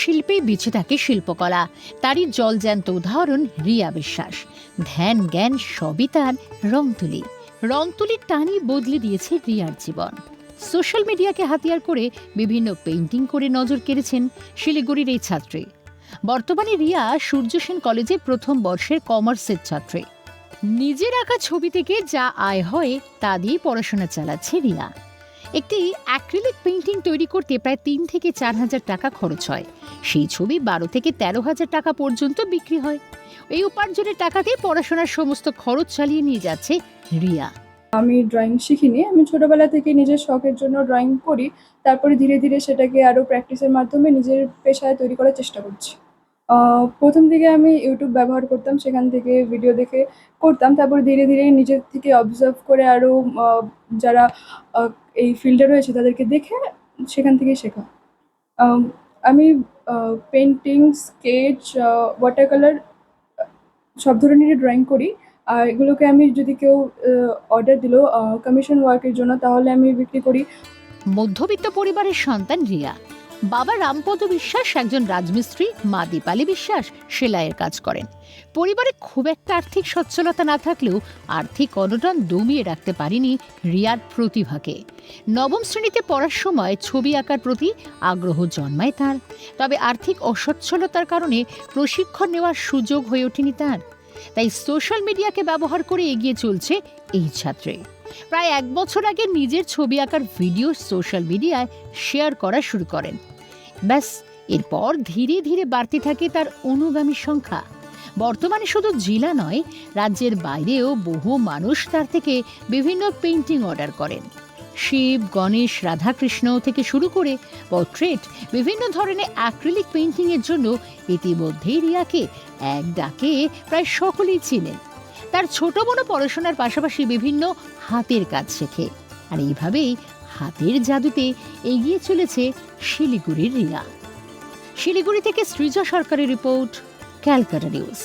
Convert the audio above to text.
শিল্পেই বেঁচে থাকে শিল্পকলা। তারই জলজ্যান্ত উদাহরণ রিয়া বিশ্বাস। ধ্যান জ্ঞান সবই তার রংতুলি। রংতুলির টানই বদলে দিয়েছে রিয়ার জীবন। সোশ্যাল মিডিয়াকে হাতিয়ার করে বিভিন্ন পেইন্টিং করে নজর কেড়েছেন শিলিগুড়ির এই ছাত্রী। বর্তমানে রিয়া সূর্য সেন কলেজে প্রথম বর্ষের কমার্সের ছাত্রী। নিজের আঁকা ছবি থেকে যা আয় হয় তা দিয়ে পড়াশোনা চালাচ্ছে রিয়া। একটি অ্যাক্রিলিক পেইন্টিং তৈরি করতে প্রায় ৩ থেকে ৪ হাজার টাকা খরচ হয়। সেই ছবি ১২ থেকে ১৩ হাজার টাকা পর্যন্ত বিক্রি হয়। এই উপার্জনের টাকা দিয়ে পড়াশোনার সমস্ত খরচ চালিয়ে নিয়ে যাচ্ছে রিয়া। আমি ড্রয়িং শিখিনি। আমি ছোটবেলা থেকে নিজের শখের জন্য ড্রয়িং করি। তারপরে ধীরে ধীরে সেটাকে আরও প্র্যাকটিসের মাধ্যমে নিজের পেশায় তৈরি করার চেষ্টা করছি। প্রথম দিকে আমি ইউটিউব ব্যবহার করতাম, সেখান থেকে ভিডিও দেখে করতাম। তারপরে ধীরে ধীরে নিজের থেকে অবজার্ভ করে আরও যারা এই ফিল্ডে রয়েছে তাদেরকে দেখে সেখান থেকেই শেখা। আমি পেইন্টিং, স্কেচ, ওয়াটার কালার সব ধরনেরই ড্রয়িং করি। আর এগুলোকে আমি যদি কেউ অর্ডার দিল কমিশন ওয়ার্কের জন্য, তাহলে আমি বিক্রি করি। মধ্যবিত্ত পরিবারের সন্তান রিয়া। বাবা রামপদ বিশ্বাস একজন রাজমিস্ত্রি, মা দীপালি বিশ্বাস সেলাইয়ের কাজ করেন। পরিবারে খুব একটা আর্থিক সচ্ছলতা না থাকলেও আর্থিক অনটন দমিয়ে রাখতে পারেনি রিয়ার প্রতিভাকে। নবম শ্রেণীতে পড়ার সময় ছবি আঁকার প্রতি আগ্রহ জন্মায় তার। তবে আর্থিক অসচ্ছলতার কারণে প্রশিক্ষণ নেওয়ার সুযোগ হয়ে ওঠেনি তার। তাই সোশ্যাল মিডিয়াকে ব্যবহার করে এগিয়ে চলছে এই ছাত্রী। প্রায় ১ বছর আগে নিজের ছবি আঁকার ভিডিও সোশ্যাল মিডিয়ায় শেয়ার করা শুরু করেন। ব্যাস, এরপর ধীরে ধীরে বাড়তে থাকে তার অনুগামীর সংখ্যা। বর্তমানে শুধু জেলা নয়, রাজ্যের বাইরেও বহু মানুষ তার থেকে বিভিন্ন পেইন্টিং অর্ডার করেন। শিব, গণেশ, রাধাকৃষ্ণ থেকে শুরু করে পোর্ট্রেট, বিভিন্ন ধরনের অ্যাক্রিলিক পেইন্টিংয়ের জন্য ইতিমধ্যেই রিয়াকে এক ডাকে প্রায় সকলেই চেনেন। তার ছোট বড় পড়াশোনার পাশাপাশি বিভিন্ন হাতের কাজ শেখে। আর এইভাবেই হাতের জাদুতে এগিয়ে চলেছে শিলিগুড়ির রিয়া। শিলিগুড়ি থেকে সৃজা সরকারের রিপোর্ট, ক্যালকাটা নিউজ।